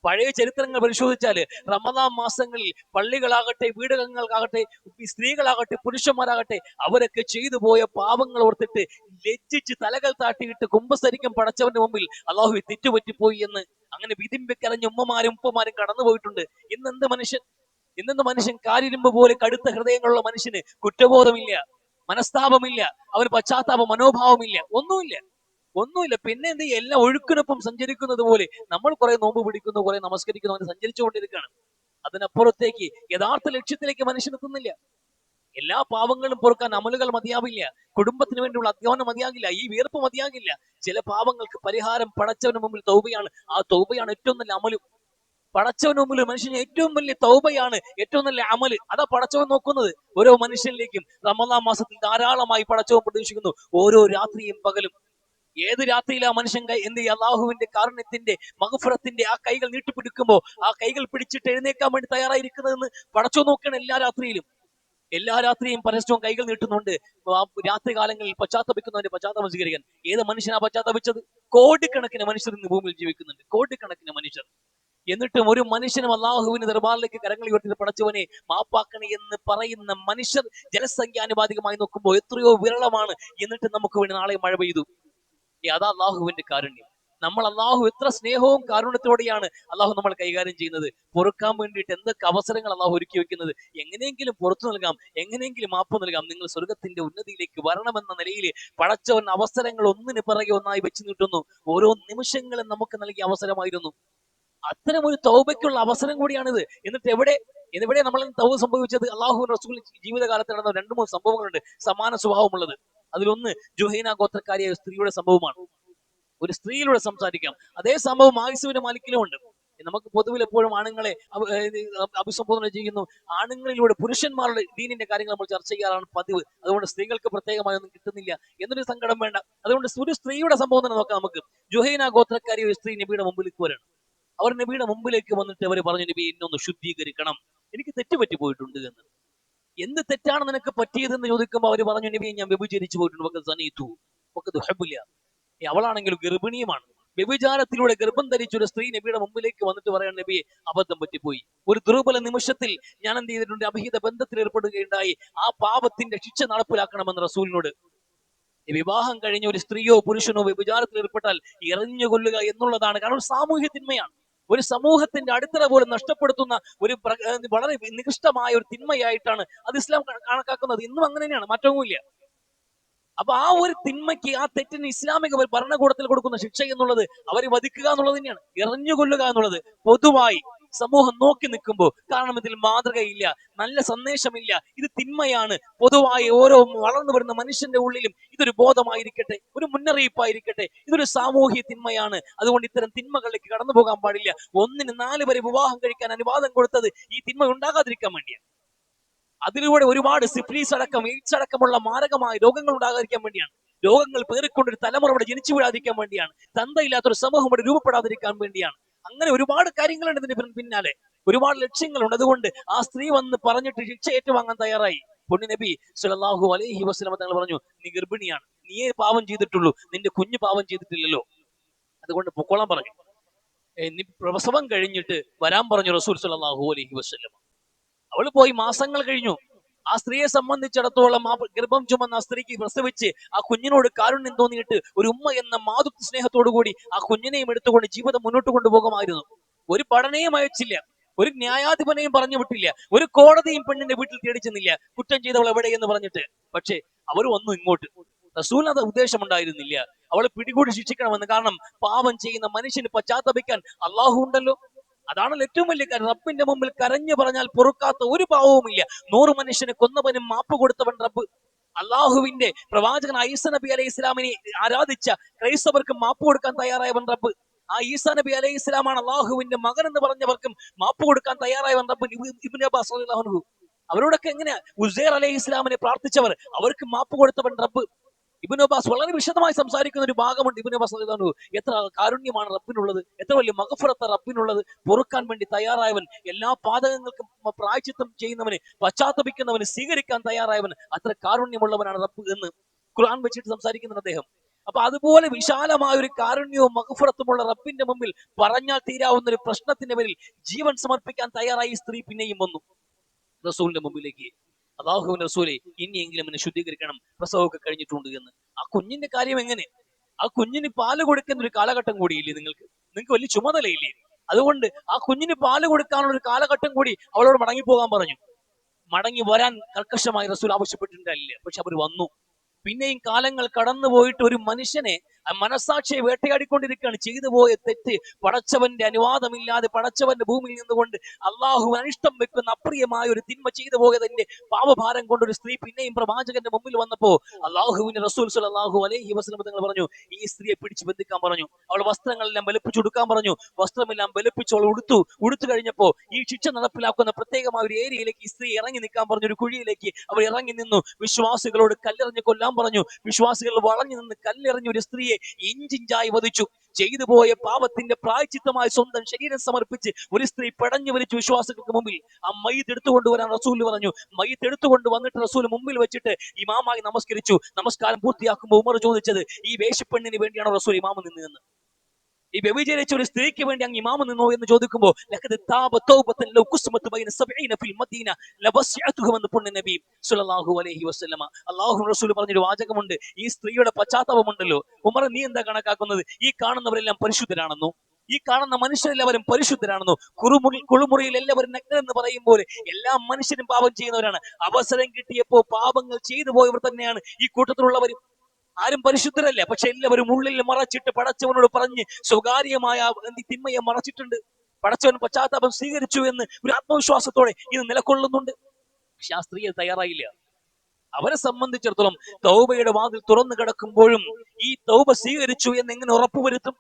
[SPEAKER 1] പഴയ ചരിത്രങ്ങൾ പരിശോധിച്ചാല് റമദാൻ മാസങ്ങളിൽ പള്ളികളാകട്ടെ, വീടുകളാകട്ടെ, സ്ത്രീകളാകട്ടെ, പുരുഷന്മാരാകട്ടെ, അവരൊക്കെ ചെയ്തു പോയ പാപങ്ങൾ ഓർത്തിട്ട് ലജ്ജിച്ച് തലകൾ താട്ടിയിട്ട് കുമ്പസരിക്കും പടച്ചവന്റെ മുമ്പിൽ അള്ളാഹു തെറ്റുപറ്റിപ്പോയി എന്ന് അങ്ങനെ വിതിമ്പിക്കരഞ്ഞ ഉമ്മമാരും ഉപ്പമാരും കടന്നു പോയിട്ടുണ്ട്. ഇന്നെന്ത് മനുഷ്യൻ കാരിരുമ്പ് പോലെ കടുത്ത ഹൃദയങ്ങളുള്ള മനുഷ്യന് കുറ്റബോധമില്ല, മനസ്താപമില്ല, അവന് പശ്ചാത്താപ മനോഭാവമില്ല, ഒന്നുമില്ല. പിന്നെ എന്ത്, എല്ലാം ഒഴുക്കിനൊപ്പം സഞ്ചരിക്കുന്നത് പോലെ നമ്മൾ കുറെ നോമ്പ് പിടിക്കുന്നു, കുറെ നമസ്കരിക്കുന്നു, അങ്ങനെ സഞ്ചരിച്ചുകൊണ്ടിരിക്കുകയാണ്. അതിനപ്പുറത്തേക്ക് യഥാർത്ഥ ലക്ഷ്യത്തിലേക്ക് മനുഷ്യൻ എത്തുന്നില്ല. എല്ലാ പാവങ്ങളും പൊറുക്കാൻ അമലുകൾ മതിയാവില്ല, കുടുംബത്തിന് വേണ്ടിയുള്ള അധ്വാനം മതിയാകില്ല, ഈ വീർപ്പ് മതിയാകില്ല. ചില പാവങ്ങൾക്ക് പരിഹാരം പടച്ചവന് മുമ്പിൽ തൗബയാണ്. ആ തൗബയാണ് ഏറ്റവും നല്ല അമലും. പടച്ചവന് മുമ്പിൽ മനുഷ്യന് ഏറ്റവും വലിയ തൗബയാണ് ഏറ്റവും നല്ല അമല്. അതാ പടച്ചവൻ നോക്കുന്നത്. ഓരോ മനുഷ്യനിലേക്കും റമദാൻ മാസത്തിൽ ധാരാളമായി പടച്ചവൻ പ്രതീക്ഷിക്കുന്നു. ഓരോ രാത്രിയും പകലും. ഏത് രാത്രിയിലാ മനുഷ്യൻ എന്ത് ചെയ്യുക, അള്ളാഹുവിന്റെ കാരുണ്യത്തിന്റെ മഗ്ഫിറത്തിന്റെ ആ കൈകൾ നീട്ടിപ്പിടിക്കുമ്പോ ആ കൈകൾ പിടിച്ചിട്ട് എഴുന്നേക്കാൻ വേണ്ടി തയ്യാറായിരിക്കുന്നതെന്ന് പടച്ചോ നോക്കണം. എല്ലാ രാത്രിയും പരസ്യവും കൈകൾ നീട്ടുന്നുണ്ട് രാത്രി കാലങ്ങളിൽ പശ്ചാത്തപിക്കുന്നവന്റെ പശ്ചാത്തലം സ്വീകരിക്കാൻ. ഏത് മനുഷ്യനാ പശ്ചാത്തപിച്ചത്? കോടിക്കണക്കിന് മനുഷ്യർ ഇന്ന് ഭൂമിയിൽ ജീവിക്കുന്നുണ്ട്, കോടിക്കണക്കിന് മനുഷ്യർ. എന്നിട്ടും ഒരു മനുഷ്യനും അള്ളാഹുവിന് ദർബാറിലേക്ക് കരങ്ങൾ ഉയർത്തി പടച്ചവനെ മാപ്പാക്കണേ എന്ന് പറയുന്ന മനുഷ്യർ ജനസംഖ്യാനുപാതികമായി നോക്കുമ്പോൾ എത്രയോ വിരളമാണ്. എന്നിട്ട് നമുക്ക് വേണ്ടി നാളെ മഴ പെയ്തു. അതാ അള്ളാഹുവിന്റെ കാരുണ്യം. നമ്മൾ അള്ളാഹു എത്ര സ്നേഹവും കാരുണ്യത്തോടെയാണ് അള്ളാഹു നമ്മൾ കൈകാര്യം ചെയ്യുന്നത്. പൊറുക്കാൻ വേണ്ടിയിട്ട് എന്തൊക്കെ അവസരങ്ങൾ അള്ളാഹു ഒരുക്കി വെക്കുന്നത്. എങ്ങനെയെങ്കിലും പുറത്തു നൽകാം, എങ്ങനെയെങ്കിലും മാപ്പ് നൽകാം, നിങ്ങൾ സ്വർഗത്തിന്റെ ഉന്നതിയിലേക്ക് വരണമെന്ന നിലയിൽ പടച്ചവൻ അവസരങ്ങൾ ഒന്നിന് പിറകെ ഒന്നായി വെച്ച് നീട്ടുന്നു. ഓരോ നിമിഷങ്ങളും നമുക്ക് നൽകിയ അവസരമായിരുന്നു. അത്തരം ഒരു തൗബയ്ക്കുള്ള അവസരം കൂടിയാണിത്. എന്നിട്ട് എവിടെ നമ്മൾ തൗബ സംഭവിച്ചത്? അള്ളാഹു റസൂൽ ജീവിതകാലത്ത് നടന്ന 2-3 സംഭവങ്ങളുണ്ട് സമാന സ്വഭാവമുള്ളത്. അതിലൊന്ന് ജുഹൈന ഗോത്രക്കാരിയായ സ്ത്രീയുടെ സംഭവമാണ്. ഒരു സ്ത്രീയിലൂടെ സംസാരിക്കാം. അതേ സംഭവം ആയിസുവിന്റെ മാലിക്കിലും ഉണ്ട്. നമുക്ക് പൊതുവിൽ എപ്പോഴും ആണുങ്ങളെ അഭിസംബോധന ചെയ്യുന്നു. ആണുങ്ങളിലൂടെ പുരുഷന്മാരുടെ ദീനിന്റെ കാര്യങ്ങൾ നമ്മൾ ചർച്ച ചെയ്യാറാണ് പതിവ്. അതുകൊണ്ട് സ്ത്രീകൾക്ക് പ്രത്യേകമായി ഒന്നും കിട്ടുന്നില്ല എന്നൊരു സങ്കടം വേണ്ട. അതുകൊണ്ട് ഒരു സ്ത്രീയുടെ സംഭവം തന്നെ നോക്കാം നമുക്ക്. ജുഹൈന ഗോത്രക്കാരി ഒരു സ്ത്രീ നബിയുടെ മുമ്പിലേക്ക് വരണം. അവർ നബിയുടെ മുമ്പിലേക്ക് വന്നിട്ട് അവർ പറഞ്ഞു, നബി എന്നെ ഒന്ന് ശുദ്ധീകരിക്കണം, എനിക്ക് തെറ്റുപറ്റി പോയിട്ടുണ്ട് എന്ന്. എന്ത് തെറ്റാണ് നിനക്ക് പറ്റിയതെന്ന് ചോദിക്കുമ്പോൾ അവർ പറഞ്ഞു, നബി ഞാൻ വ്യഭിചരിച്ചു പോയിട്ടുണ്ട്. അവളാണെങ്കിലും ഗർഭിണിയുമാണ്. വ്യഭിചാരത്തിലൂടെ ഗർഭം ധരിച്ച ഒരു സ്ത്രീ നബിയുടെ മുമ്പിലേക്ക് വന്നിട്ട് പറയാൻ, നബിയെ അബദ്ധം പറ്റിപ്പോയി, ഒരു ദുർബല നിമിഷത്തിൽ ഞാൻ എന്ത് ചെയ്തിട്ടുണ്ട്, അഭിഹിത ബന്ധത്തിൽ ഏർപ്പെടുകയുണ്ടായി, ആ പാപത്തിന്റെ ശിക്ഷ നടപ്പിലാക്കണമെന്ന് റസൂലിനോട്. വിവാഹം കഴിഞ്ഞ ഒരു സ്ത്രീയോ പുരുഷനോ വ്യഭിചാരത്തിൽ ഏർപ്പെട്ടാൽ എറിഞ്ഞുകൊല്ലുക എന്നുള്ളതാണ്. കാരണം സാമൂഹ്യ തിന്മയാണ്. ഒരു സമൂഹത്തിന്റെ അടിത്തറ പോലും നഷ്ടപ്പെടുത്തുന്ന ഒരു വളരെ നികൃഷ്ടമായ ഒരു തിന്മയായിട്ടാണ് അത് ഇസ്ലാം കണക്കാക്കുന്നത്. ഇന്നും അങ്ങനെ തന്നെയാണ്, മാറ്റവുമില്ല. അപ്പൊ ആ ഒരു തിന്മയ്ക്ക്, ആ തെറ്റിന് ഇസ്ലാമിക ഭരണകൂടത്തിൽ കൊടുക്കുന്ന ശിക്ഷ എന്നുള്ളത് അവരെ വധിക്കുക എന്നുള്ളത് തന്നെയാണ്, എറിഞ്ഞുകൊല്ലുക എന്നുള്ളത്. പൊതുവായി സമൂഹം നോക്കി നിൽക്കുമ്പോൾ, കാരണം ഇതിൽ മാതൃകയില്ല, നല്ല സന്ദേശമില്ല, ഇത് തിന്മയാണ്. പൊതുവായി ഓരോ വളർന്നു വരുന്ന മനുഷ്യന്റെ ഉള്ളിലും ഇതൊരു ബോധമായിരിക്കട്ടെ, ഒരു മുന്നറിയിപ്പായിരിക്കട്ടെ, ഇതൊരു സാമൂഹ്യ തിന്മയാണ്. അതുകൊണ്ട് ഇത്തരം തിന്മകളിലേക്ക് കടന്നു പോകാൻ പാടില്ല. 1-ന് 4 വരെ വിവാഹം കഴിക്കാൻ അനുവാദം കൊടുത്തത് ഈ തിന്മ ഉണ്ടാകാതിരിക്കാൻ വേണ്ടിയാണ്. അതിലൂടെ ഒരുപാട് സിഫിലിസ് അടക്കം, എയ്ഡ്സ് അടക്കമുള്ള മാരകമായ രോഗങ്ങൾ ഉണ്ടാകാതിരിക്കാൻ വേണ്ടിയാണ്. രോഗങ്ങൾ പേറിക്കൊണ്ടൊരു തലമുറ ഇവിടെ ജനിച്ചു വീഴാതിരിക്കാൻ വേണ്ടിയാണ്. തന്തയില്ലാത്തൊരു സമൂഹം ഇവിടെ രൂപപ്പെടാതിരിക്കാൻ വേണ്ടിയാണ്. അങ്ങനെ ഒരുപാട് കാര്യങ്ങളുണ്ട് ഇതിന് പിന്നാലെ, ഒരുപാട് ലക്ഷ്യങ്ങളുണ്ട്. അതുകൊണ്ട് ആ സ്ത്രീ വന്ന് പറഞ്ഞിട്ട് ശിക്ഷ ഏറ്റുവാങ്ങാൻ തയ്യാറായി. പൊന്നു നബി സല്ലല്ലാഹു അലൈഹി വസല്ലം തങ്ങൾ പറഞ്ഞു, നീ ഗർഭിണിയാണ്, നീയേ പാപം ചെയ്തിട്ടുള്ളൂ, നിന്റെ കുഞ്ഞ് പാപം ചെയ്തിട്ടില്ലല്ലോ, അതുകൊണ്ട് പൊക്കോളാൻ പറഞ്ഞു. നീ പ്രസവം കഴിഞ്ഞിട്ട് വരാൻ പറഞ്ഞു റസൂൽ സല്ലല്ലാഹു അലൈഹി വസല്ലം. അവള് പോയി, മാസങ്ങൾ കഴിഞ്ഞു. ആ സ്ത്രീയെ സംബന്ധിച്ചിടത്തോളം ആ ഗർഭം ചുമന്ന ആ സ്ത്രീക്ക് പ്രസവിച്ച് ആ കുഞ്ഞിനോട് കാരുണ്യം തോന്നിയിട്ട് ഒരു ഉമ്മ എന്ന മാതൃത്വ സ്നേഹത്തോടു കൂടി ആ കുഞ്ഞിനെയും എടുത്തുകൊണ്ട് ജീവിതം മുന്നോട്ട് കൊണ്ടുപോകുമായിരുന്നു. ഒരു പഠനയും അയച്ചില്ല, ഒരു ന്യായാധിപനെയും പറഞ്ഞു വിട്ടില്ല, ഒരു കോടതിയും പെണ്ണിന്റെ വീട്ടിൽ തേടി ചെന്നില്ല കുറ്റം ചെയ്തവൾ എവിടെയെന്ന് പറഞ്ഞിട്ട്. പക്ഷെ അവർ വന്നു ഇങ്ങോട്ട്. റസൂലിന് അത് ഉദ്ദേശമുണ്ടായിരുന്നില്ല, അവളെ പിടികൂടി ശിക്ഷിക്കണമെന്ന്. കാരണം പാപം ചെയ്യുന്ന മനുഷ്യന് പശ്ചാത്തപിക്കാൻ അള്ളാഹു ഉണ്ടല്ലോ. അതാണല്ലോ ഏറ്റവും വലിയ കാര്യം. റബ്ബിന്റെ മുമ്പിൽ കരഞ്ഞു പറഞ്ഞാൽ പൊറുക്കാത്ത ഒരു പാവവുമില്ല. 100 മനുഷ്യനെ കൊന്നവനും മാപ്പ് കൊടുത്തവൻ റബ്ബ്. അള്ളാഹുവിന്റെ പ്രവാചകൻ ഈസ നബി അലൈഹി ഇസ്ലാമിനെ ആരാധിച്ച ക്രൈസ്തവർക്ക് മാപ്പ് കൊടുക്കാൻ തയ്യാറായവൻ റബ്ബ്. ആ ഈസാ നബി അലൈഹി ഇസ്ലാമാണ് അള്ളാഹുവിന്റെ മകൻ എന്ന് പറഞ്ഞവർക്കും മാപ്പ് കൊടുക്കാൻ തയ്യാറായവൻ റബ്ബ്. ഇബ്നു അബ്ബാസ് റളിയല്ലാഹു അൻഹു അവരോടൊക്കെ എങ്ങനെയാ ഉസൈർ അലൈഹി ഇസ്ലാമിനെ പ്രാർത്ഥിച്ചവർ, അവർക്ക് മാപ്പ് കൊടുത്തവൻ റബ്ബ്. ഇബ്നു അബ്ബാസ് വളരെ വിശദമായി സംസാരിക്കുന്ന ഒരു ഭാഗമുണ്ട്. ഇബ്നു അബ്ബാസ് റളിയല്ലാഹു അൻഹു എത്ര കാരുണ്യമാണ് റബ്ബിനുള്ളത്, എത്ര വലിയ മഗ്ഫിറത്ത് റബ്ബിനുള്ളത്. പൊറുക്കാൻ വേണ്ടി തയ്യാറായവൻ, എല്ലാ പാതകങ്ങൾക്കും പ്രായശ്ചിത്തം ചെയ്യുന്നവന്, പശ്ചാത്തപിക്കുന്നവന് സ്വീകരിക്കാൻ തയ്യാറായവൻ, അത്ര കാരുണ്യമുള്ളവനാണ് റബ്ബ് എന്ന് ഖുർആൻ വെച്ചിട്ട് സംസാരിക്കുന്ന അദ്ദേഹം. അപ്പൊ അതുപോലെ വിശാലമായ ഒരു കാരുണ്യവും മഗ്ഫിറത്തുമുള്ള റബ്ബിന്റെ മുമ്പിൽ പറഞ്ഞാൽ തീരാവുന്ന ഒരു പ്രശ്നത്തിന്റെ പേരിൽ ജീവൻ സമർപ്പിക്കാൻ തയ്യാറായി സ്ത്രീ പിന്നെയും വന്നു റസൂലിന്റെ മുമ്പിലേക്ക്. അല്ലാഹുവിന്റെ റസൂലെ, ഇനിയെങ്കിലും എന്നെ ശുദ്ധീകരിക്കണം, പ്രസവമൊക്കെ കഴിഞ്ഞിട്ടുണ്ട് എന്ന്. ആ കുഞ്ഞിന്റെ കാര്യം എങ്ങനെ? ആ കുഞ്ഞിന് പാല് കൊടുക്കുന്ന ഒരു കാലഘട്ടം കൂടിയില്ലേ നിങ്ങൾക്ക് വലിയ ചുമതലയില്ലേ? അതുകൊണ്ട് ആ കുഞ്ഞിന് പാല് കൊടുക്കാനുള്ള ഒരു കാലഘട്ടം കൂടി അവളോട് മടങ്ങിപ്പോകാൻ പറഞ്ഞു. മടങ്ങി വരാൻ കർക്കശമായി റസൂൽ ആവശ്യപ്പെട്ടിട്ടില്ല. പക്ഷെ അവർ വന്നു. പിന്നെയും കാലങ്ങൾ കടന്നുപോയിട്ട് ഒരു മനുഷ്യനെ മനസാക്ഷിയെ വേട്ടയാടിക്കൊണ്ടിരിക്കുകയാണ്. ചെയ്തു പോയ തെറ്റ്, പടച്ചവന്റെ അനുവാദമില്ലാതെ പടച്ചവന്റെ ഭൂമിയിൽ നിന്നുകൊണ്ട് അള്ളാഹു അനിഷ്ടം വെക്കുന്ന അപ്രിയമായ ഒരു തിന്മ ചെയ്തു പോയതിന്റെ പാപഭാരം കൊണ്ട് ഒരു സ്ത്രീ പിന്നെയും പ്രവാചകന്റെ മുമ്പിൽ വന്നപ്പോ അള്ളാഹുവിന്റെ റസൂൽ സ്വല്ലല്ലാഹു അലൈഹി വസല്ലം തങ്ങൾ പറഞ്ഞു, ഈ സ്ത്രീയെ പിടിച്ച് ബന്ധിക്കാൻ പറഞ്ഞു. അവൾ വസ്ത്രങ്ങളെല്ലാം വെളുപ്പിച്ചെടുക്കാൻ പറഞ്ഞു. വസ്ത്രമെല്ലാം വെളുപ്പിച്ച് അവൾ ഉടുത്തു കഴിഞ്ഞപ്പോ ഈ ശിക്ഷ നടപ്പിലാക്കുന്ന പ്രത്യേകമായ ഒരു ഏരിയയിലേക്ക് ഈ സ്ത്രീ ഇറങ്ങി നിൽക്കാൻ പറഞ്ഞു. ഒരു കുഴിയിലേക്ക് അവർ ഇറങ്ങി നിന്നു. വിശ്വാസികളോട് കല്ലെറിഞ്ഞ് കൊല്ലാൻ പറഞ്ഞു. വിശ്വാസികൾ വളഞ്ഞു നിന്ന് കല്ലെറിഞ്ഞ് ഒരു സ്ത്രീയെ ഇഞ്ചിഞ്ചായി വധിച്ചു. ചെയ്തു പോയ പാപത്തിന്റെ പ്രായച്ചിത്തമായി സ്വന്തം ശരീരം സമർപ്പിച്ച് ഒരു സ്ത്രീ പടഞ്ഞു വലിച്ചു വിശ്വാസികൾക്ക് മുമ്പിൽ. ആ മയ്യിത്ത് എടുത്തുകൊണ്ടുവരാൻ റസൂൽ പറഞ്ഞു. മയ്യിത്ത് എടുത്തുകൊണ്ട് വന്നിട്ട് റസൂൽ മുമ്പിൽ വെച്ചിട്ട് ഇമാമായി നമസ്കരിച്ചു. നമസ്കാരം പൂർത്തിയാക്കുമ്പോൾ ഉമർ ചോദിച്ചത്, ഈ വേശ്യപ്പെണ്ണിന് വേണ്ടിയാണോ റസൂൽ ഇമാമ് നിന്നതെന്ന്? ഈ വ്യഭിചരിച്ച ഒരു സ്ത്രീക്ക് വേണ്ടി അങ്ങ് ഇമാമ് നിന്നോ എന്ന് ചോദിക്കുമ്പോൾ അല്ലാഹു റസൂൽ പറഞ്ഞൊരു വാചകമുണ്ട്. ഈ സ്ത്രീയുടെ പശ്ചാത്തലമുണ്ടല്ലോ, ഉമർ നീ എന്താ കണക്കാക്കുന്നത്? ഈ കാണുന്നവരെല്ലാം പരിശുദ്ധരാണെന്നോ? ഈ കാണുന്ന മനുഷ്യരെല്ലാവരും പരിശുദ്ധരാണെന്നോ? കുളിമുറിയിൽ എല്ലാവരും നഗ്നരെന്ന് പറയും പോലെ എല്ലാ മനുഷ്യരും പാപം ചെയ്യുന്നവരാണ്. അവസരം കിട്ടിയപ്പോ പാപങ്ങൾ ചെയ്തു പോയവർ തന്നെയാണ് ഈ കൂട്ടത്തിലുള്ളവരും. ആരും പരിശുദ്ധരല്ല, പക്ഷെ എല്ലാവരും ഉള്ളിൽ മറച്ചിട്ട് പടച്ചവനോട് പറഞ്ഞ് സ്വകാര്യമായ തിന്മയെ മറച്ചിട്ടുണ്ട്. പടച്ചവൻ പശ്ചാത്താപം സ്വീകരിച്ചു എന്ന് ഒരു ആത്മവിശ്വാസത്തോടെ ഇത് നിലകൊള്ളുന്നുണ്ട്. പക്ഷെ ആ സ്ത്രീ തയ്യാറായില്ല. അവരെ സംബന്ധിച്ചിടത്തോളം തൗബയുടെ വാതിൽ തുറന്നു കിടക്കുമ്പോഴും ഈ തൗബ സ്വീകരിച്ചു എന്ന് എങ്ങനെ ഉറപ്പുവരുത്തും?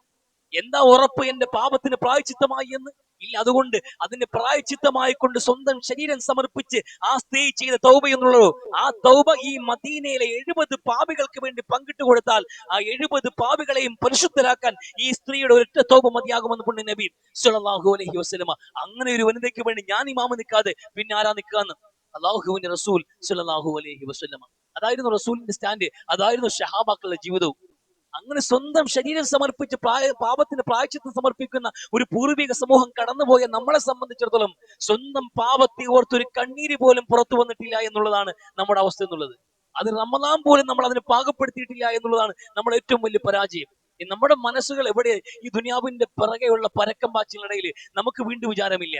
[SPEAKER 1] എന്താ ഉറപ്പ് എന്റെ പാപത്തിന് പ്രായച്ചിത്തമായി എന്ന്? ഇല്ല. അതുകൊണ്ട് അതിന്റെ പ്രായച്ചിത്തമായി കൊണ്ട് സ്വന്തം ശരീരം സമർപ്പിച്ച് ആ സ്ത്രീ ചെയ്ത തൗബ എന്നുള്ളൂ. ആ തൗബ ഈ മദീനയിലെ 70 പാപികൾക്ക് വേണ്ടി പങ്കിട്ട് കൊടുത്താൽ ആ 70 പാപികളെയും പരിശുദ്ധരാക്കാൻ ഈ സ്ത്രീയുടെ ഒരൊറ്റ തൗബ മതിയാകുമെന്ന് പുണ്യ നബി സ്വല്ലല്ലാഹു അലൈഹി വസല്ലമ. അങ്ങനെ ഒരു വനിതയ്ക്ക് വേണ്ടി ഞാൻ ഇമാമ നിൽക്കാതെ പിന്നെ ആരാ നിൽക്കാന്ന്? അല്ലാഹുവിന്റെ റസൂൽ സ്വല്ലല്ലാഹു അലൈഹി വസല്ലമ. അതായിരുന്നു റസൂലിന്റെ സ്റ്റാൻഡ്, അതായിരുന്നു സഹാബാക്കളുടെ ജീവിതവും. അങ്ങനെ സ്വന്തം ശരീരം സമർപ്പിച്ച് പാപത്തിന് പ്രായശ്ചിത്തം സമർപ്പിക്കുന്ന ഒരു പൂർവിക സമൂഹം കടന്നുപോയ നമ്മളെ സംബന്ധിച്ചിടത്തോളം സ്വന്തം പാപത്തെ ഓർത്തൊരു കണ്ണീര് പോലും പുറത്തു വന്നിട്ടില്ല എന്നുള്ളതാണ് നമ്മുടെ അവസ്ഥ എന്നുള്ളത്. അത് റമദാൻ പോലും നമ്മൾ അതിന് പാകപ്പെടുത്തിയിട്ടില്ല എന്നുള്ളതാണ് നമ്മുടെ ഏറ്റവും വലിയ പരാജയം. നമ്മുടെ മനസ്സുകൾ എവിടെ? ഈ ദുനിയാവിന്റെ പിറകെയുള്ള പരക്കം പാച്ചിലിനിടയിൽ നമുക്ക് വീണ്ടും വിചാരമില്ല.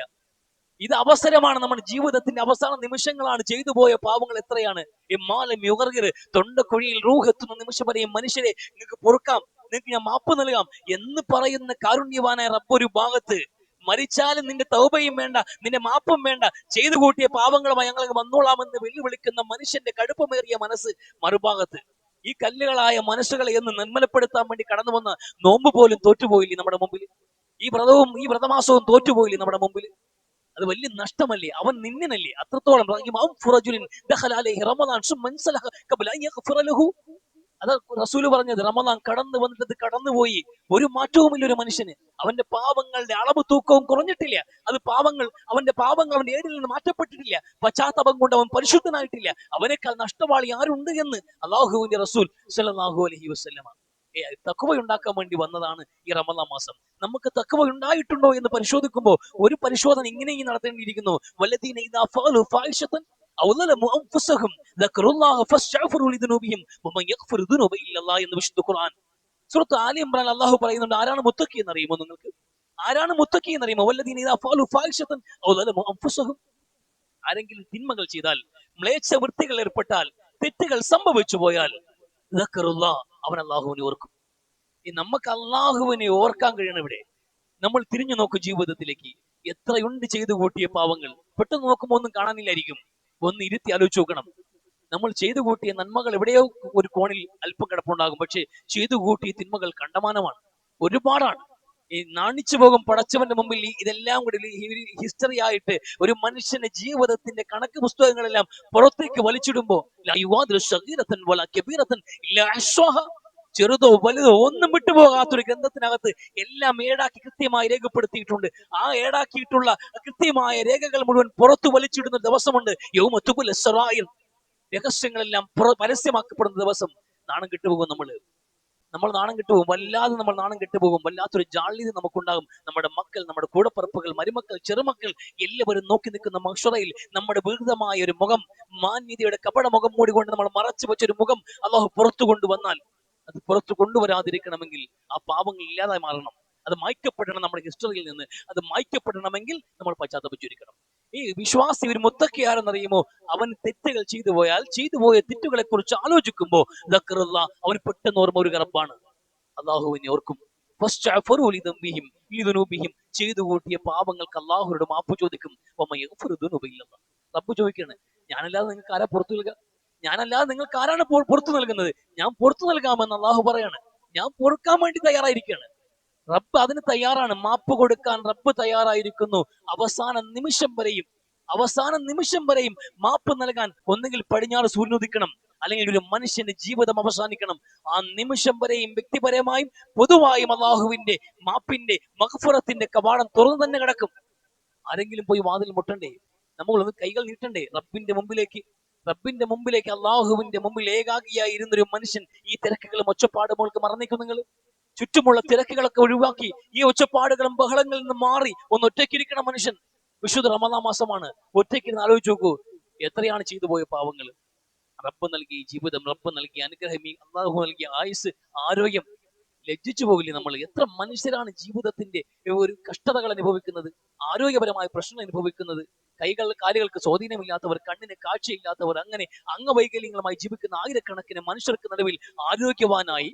[SPEAKER 1] ഇത് അവസരമാണ്, നമ്മുടെ ജീവിതത്തിന്റെ അവസാന നിമിഷങ്ങളാണ്. ചെയ്തു പോയ പാവങ്ങൾ എത്രയാണ്? തൊണ്ടക്കുഴിയിൽ റൂഹെത്തുന്ന നിമിഷം വരെയും മനുഷ്യരെ നിങ്ങൾക്ക് പൊറുക്കാം, നിങ്ങൾക്ക് ഞാൻ മാപ്പ് നൽകാം എന്ന് പറയുന്ന കാരുണ്യവാനായ റബ്ബ് ഒരു ഭാഗത്ത്, മരിച്ചാലും നിന്റെ തൗബയും വേണ്ട, നിന്റെ മാപ്പും വേണ്ട, ചെയ്തു കൂട്ടിയ പാവങ്ങളുമായി ഞങ്ങൾക്ക് വന്നോളാമെന്ന് വെല്ലുവിളിക്കുന്ന മനുഷ്യന്റെ കടുപ്പമേറിയ മനസ്സ് മറുഭാഗത്ത്. ഈ കല്ലുകളായ മനസ്സുകളെ എന്ന് നിർമ്മലപ്പെടുത്താൻ വേണ്ടി കടന്നു വന്ന നോമ്പ് പോലും തോറ്റുപോയില്ലേ നമ്മുടെ മുമ്പിൽ? ഈ വ്രതമാസവും തോറ്റുപോയില്ലേ നമ്മുടെ മുമ്പിൽ? അത് വലിയ നഷ്ടമല്ലേ? അവൻ നിന്നല്ലേ അത്രത്തോളം. അത് റസൂല് പറഞ്ഞത്, റമദാൻ കടന്നു വന്നിട്ട് കടന്നുപോയി, ഒരു മാറ്റവുമില്ല ഒരു മനുഷ്യന്. അവന്റെ പാപങ്ങളുടെ അളവ് തൂക്കവും കുറഞ്ഞിട്ടില്ല. അത് അവന്റെ പാപങ്ങൾ അവന്റെ ഏടിൽ നിന്ന് മാറ്റപ്പെട്ടിട്ടില്ല. പശ്ചാത്തലം കൊണ്ട് അവൻ പരിശുദ്ധനായിട്ടില്ല. അവനേക്കാൾ നഷ്ടവാളി ആരുണ്ട് എന്ന് അള്ളാഹുവിന്റെ റസൂൽ സ്വല്ലല്ലാഹു അലൈഹി വസല്ലമ തഖ്വ ഉണ്ടാക്കാൻ വേണ്ടി വന്നതാണ് ഈ റമദാൻ മാസം. നമുക്ക് തഖ്വ ഉണ്ടായിട്ടുണ്ടോ എന്ന് പരിശോധിക്കുമ്പോൾ ഒരു പരിശോധന ഇങ്ങനെയും നടത്തേണ്ടിയിരിക്കുന്നു. വല്ലദീന ഇദാ ഫഅലു ഫാഹിഷതൻ ഔ ളലമു അൻഫുസഹും ദക്കറുല്ലാഹ ഫസ്തഗ്ഫിറു ലിദുനൂബിഹിം വമൻ യഗ്ഫിറു ദുനൂബ ഇല്ലല്ലാഹ് എന്ന് വിശുദ്ധ ഖുർആൻ. സൂറത്ത് ആലി ഇംറാൻ അല്ലാഹു പറയുന്നുണ്ട്, ആരാണ് മുത്തഖി എന്ന് അറിയുമോ നിങ്ങൾക്ക്? ആരാണ് മുത്തഖി എന്ന് അറിയുമോ? വല്ലദീന ഇദാ ഫഅലു ഫാഹിഷതൻ ഔ ളലമു അൻഫുസഹും, ആരെങ്കിലും തിന്മകൾ ചെയ്താൽ, മ്ലേച്ഛ വൃത്തികൾ ഏർപ്പെട്ടാൽ, തെറ്റുകൾ സംഭവിച്ചു പോയാൽ, ദക്കറുല്ലാഹ്, അവൻ അല്ലാഹുവിനെ ഓർക്കും. നമുക്ക് അള്ളാഹുവിനെ ഓർക്കാൻ കഴിയണം. ഇവിടെ നമ്മൾ തിരിഞ്ഞു നോക്കും ജീവിതത്തിലേക്ക്, എത്രയുണ്ട് ചെയ്തു കൂട്ടിയ പാവങ്ങൾ. പെട്ടെന്ന് നോക്കുമ്പോൾ ഒന്നും കാണാനില്ലായിരിക്കും. ഒന്ന് ഇരുത്തി ആലോചിച്ച് നോക്കണം. നമ്മൾ ചെയ്തു കൂട്ടിയ നന്മകൾ എവിടെയോ ഒരു കോണിൽ അല്പം കിടപ്പുണ്ടാകും, പക്ഷെ ചെയ്തു കൂട്ടിയ തിന്മകൾ കണ്ടമാനമാണ്, ഒരുപാടാണ്. ഈ നാണിച്ചു പോകും പടച്ചവന്റെ മുമ്പിൽ ഇതെല്ലാം കൂടി ഹിസ്റ്ററി ആയിട്ട് ഒരു മനുഷ്യന്റെ ജീവിതത്തിന്റെ കണക്ക് പുസ്തകങ്ങളെല്ലാം പുറത്തേക്ക് വലിച്ചിടുമ്പോ ചെറുതോ വലുതോ ഒന്നും വിട്ടുപോകാത്തൊരു ഗ്രന്ഥത്തിനകത്ത് എല്ലാം ഏടാക്കി കൃത്യമായി രേഖപ്പെടുത്തിയിട്ടുണ്ട്. ആ ഏടാക്കിയിട്ടുള്ള കൃത്യമായ രേഖകൾ മുഴുവൻ പുറത്തു വലിച്ചിടുന്ന ദിവസമുണ്ട്. യൗമത്തുബുൽ സറായിർ, രഹസ്യങ്ങളെല്ലാം പരസ്യമാക്കപ്പെടുന്ന ദിവസം. നാണം കെട്ടുപോകും നമ്മൾ നാണം കെട്ടുപോകും, വല്ലാതെ നമ്മൾ നാണം കെട്ടുപോകും. വല്ലാത്തൊരു ജാള്യത നമുക്കുണ്ടാകും. നമ്മുടെ മക്കൾ, നമ്മുടെ കൂടപ്പറപ്പുകൾ, മരുമക്കൾ, ചെറുമക്കൾ എല്ലാവരും നോക്കി നിൽക്കുന്ന മഹ്ശറയിൽ നമ്മുടെ വികൃതമായ ഒരു മുഖം, മാന്യതയുടെ കപട മുഖം മൂടികൊണ്ട് നമ്മൾ മറച്ചു വെച്ചൊരു മുഖം അല്ലാഹു പുറത്തു കൊണ്ടുവന്നാൽ, അത് പുറത്തു കൊണ്ടുവരാതിരിക്കണമെങ്കിൽ ആ പാപങ്ങൾ ഇല്ലാതായി മാറണം. അത് മായ്ക്കപ്പെടണം നമ്മുടെ ഹിസ്റ്ററിയിൽ നിന്ന്. അത് മായ്ക്കപ്പെടണമെങ്കിൽ നമ്മൾ പശ്ചാത്തപിച്ചിരിക്കണം. ഈ വിശ്വാസി ഒരു മുത്തഖി ആരെന്നറിയുമോ? അവൻ തെറ്റുകൾ ചെയ്തു പോയ തെറ്റുകളെ കുറിച്ച് ആലോചിക്കുമ്പോൾ അവൻ പെട്ടെന്ന് ഓർമ്മ ഒരു കറപ്പാണ്, അള്ളാഹുവിനെ ഓർക്കും. ചെയ്തു കൂട്ടിയ പാപങ്ങൾക്ക് അള്ളാഹുരുടെ മാപ്പ് ചോദിക്കും. റബ്ബ് ചോദിക്കാണ്, ഞാനല്ലാതെ നിങ്ങൾക്ക് ആരാ പുറത്തു നൽകുക? ഞാനല്ലാതെ നിങ്ങൾക്ക് ആരാണ് പുറത്തു നൽകുന്നത്? ഞാൻ പുറത്തു നൽകാമെന്ന് അള്ളാഹു പറയാണ്. ഞാൻ പൊറുക്കാൻ വേണ്ടി തയ്യാറായിരിക്കുകയാണ്. റബ്ബ് അതിന് തയ്യാറാണ്. മാപ്പ് കൊടുക്കാൻ റബ്ബ് തയ്യാറായിരിക്കുന്നു. അവസാന നിമിഷം വരെയും മാപ്പ് നൽകാൻ ഒന്നുകിൽ പടിഞ്ഞാറ് സൂര്യൻ ഉദിക്കണം, അല്ലെങ്കിൽ ഒരു മനുഷ്യന്റെ ജീവിതം അവസാനിക്കണം. ആ നിമിഷം വരെയും വ്യക്തിപരമായും പൊതുവായും അള്ളാഹുവിന്റെ മാപ്പിന്റെ മഗ്ഫിറത്തിന്റെ കവാടം തുറന്നു തന്നെ കിടക്കും. ആരെങ്കിലും പോയി വാതിൽ മുട്ടണ്ടേ? നമ്മളൊന്ന് കൈകൾ നീട്ടണ്ടേ റബ്ബിന്റെ മുമ്പിലേക്ക്? അള്ളാഹുവിന്റെ മുമ്പിൽ ഏകാഗിയായി ഇരുന്നൊരു മനുഷ്യൻ ഈ തിരക്കുകളും ഒച്ചപ്പാടുകൾക്ക് മറന്നേക്കും. നിങ്ങൾ ചുറ്റുമുള്ള തിരക്കുകളൊക്കെ ഒഴിവാക്കി ഈ ഒച്ചപ്പാടുകളും ബഹളങ്ങളിൽ നിന്ന് മാറി ഒന്ന് ഒറ്റയ്ക്കിരിക്കണം മനുഷ്യൻ. വിശുദ്ധ റമദാൻ മാസമാണ്. ഒറ്റയ്ക്കിരുന്ന് ആലോചിച്ച് നോക്കൂ, എത്രയാണ് ചെയ്തു പോയ പാവങ്ങൾ. റബ്ബ് നൽകിയ ജീവിതം, റബ്ബ് നൽകിയ അനുഗ്രഹം, അള്ളാഹു നൽകിയ ആയുസ്, ആരോഗ്യം, ലജ്ജിച്ചു പോകില്ലേ നമ്മൾ? എത്ര മനുഷ്യരാണ് ജീവിതത്തിന്റെ ഒരു കഷ്ടതകൾ അനുഭവിക്കുന്നത്, ആരോഗ്യപരമായ പ്രശ്നങ്ങൾ അനുഭവിക്കുന്നത്. കാലുകൾക്ക് സ്വാധീനമില്ലാത്തവർ, കണ്ണിന് കാഴ്ചയില്ലാത്തവർ, അങ്ങനെ അംഗവൈകല്യങ്ങളുമായി ജീവിക്കുന്ന ആയിരക്കണക്കിന് മനുഷ്യർക്ക് നടുവിൽ ആരോഗ്യവാനായി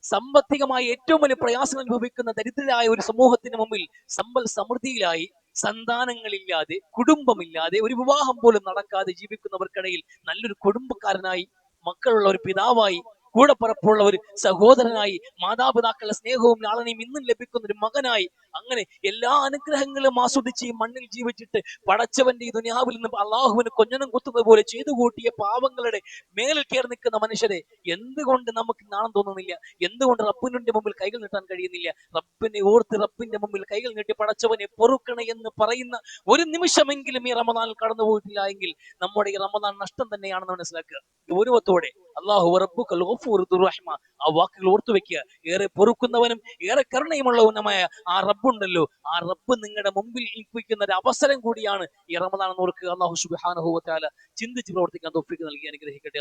[SPEAKER 1] സാമ്പത്തികമായി ഏറ്റവും വലിയ പ്രയാസങ്ങൾ അനുഭവിക്കുന്ന ദരിദ്രരായ ഒരു സമൂഹത്തിന് മുമ്പിൽ സമ്പൽ സമൃദ്ധിയിലായി, സന്താനങ്ങളില്ലാതെ, കുടുംബമില്ലാതെ, ഒരു വിവാഹം പോലും നടക്കാതെ ജീവിക്കുന്നവർക്കിടയിൽ നല്ലൊരു കുടുംബക്കാരനായി, മക്കളുള്ള ഒരു പിതാവായി, കൂടപ്പറപ്പുള്ള ഒരു സഹോദരനായി, മാതാപിതാക്കളുടെ സ്നേഹവും ലാളനയും ഇന്നും ലഭിക്കുന്ന ഒരു മകനായി, അങ്ങനെ എല്ലാ അനുഗ്രഹങ്ങളും ആസ്വദിച്ച് ഈ മണ്ണിൽ ജീവിച്ചിട്ട് പടച്ചവന്റെ ഈ ദുനിയാവിൽ നിന്ന് അള്ളാഹുവിന് കൊഞ്ഞനം കുത്തുന്നത് പോലെ ചെയ്തു കൂട്ടിയ പാവങ്ങളുടെ മേലിൽ കയറി നിൽക്കുന്ന മനുഷ്യരെ എന്തുകൊണ്ട് നമുക്ക് നാണം തോന്നുന്നില്ല? എന്തുകൊണ്ട് റബ്ബിന്റെ മുമ്പിൽ കൈകൾ നീട്ടാൻ കഴിയുന്നില്ല? റബ്ബിനെ ഓർത്ത് റബ്ബിന്റെ മുമ്പിൽ കൈകൾ നീട്ടി പടച്ചവനെ പൊറുക്കണേ എന്ന് പറയുന്ന ഒരു നിമിഷമെങ്കിലും ഈ റമദാനിൽ കടന്നുപോയിട്ടില്ല എങ്കിൽ നമ്മുടെ ഈ റമദാൻ നഷ്ടം തന്നെയാണെന്ന് മനസ്സിലാക്കുക. ഗൗരവത്തോടെ അല്ലാഹു റബ്ബുക്കൽ ഗഫൂർ ദുർ റഹ്മ, ആ വാക്കുകൾ ഓർത്തു വെക്കുക. ഏറെ പൊറുക്കുന്നവനും ഏറെ കരുണയുമുള്ളവനുമായ ആ റബ്ബുണ്ടല്ലോ, ആ റബ്ബ് നിങ്ങളുടെ മുമ്പിൽ ഇരിപ്പിക്കുന്ന ഒരു അവസരം കൂടിയാണ് ഈ റമദാൻ എന്ന് ഓർക്കുക. അല്ലാഹു സുബ്ഹാനഹു വ തആല ചിന്തിച്ച് പ്രവർത്തിക്കാൻ തൗഫീഖ് നൽകി അനുഗ്രഹിക്കട്ടെ.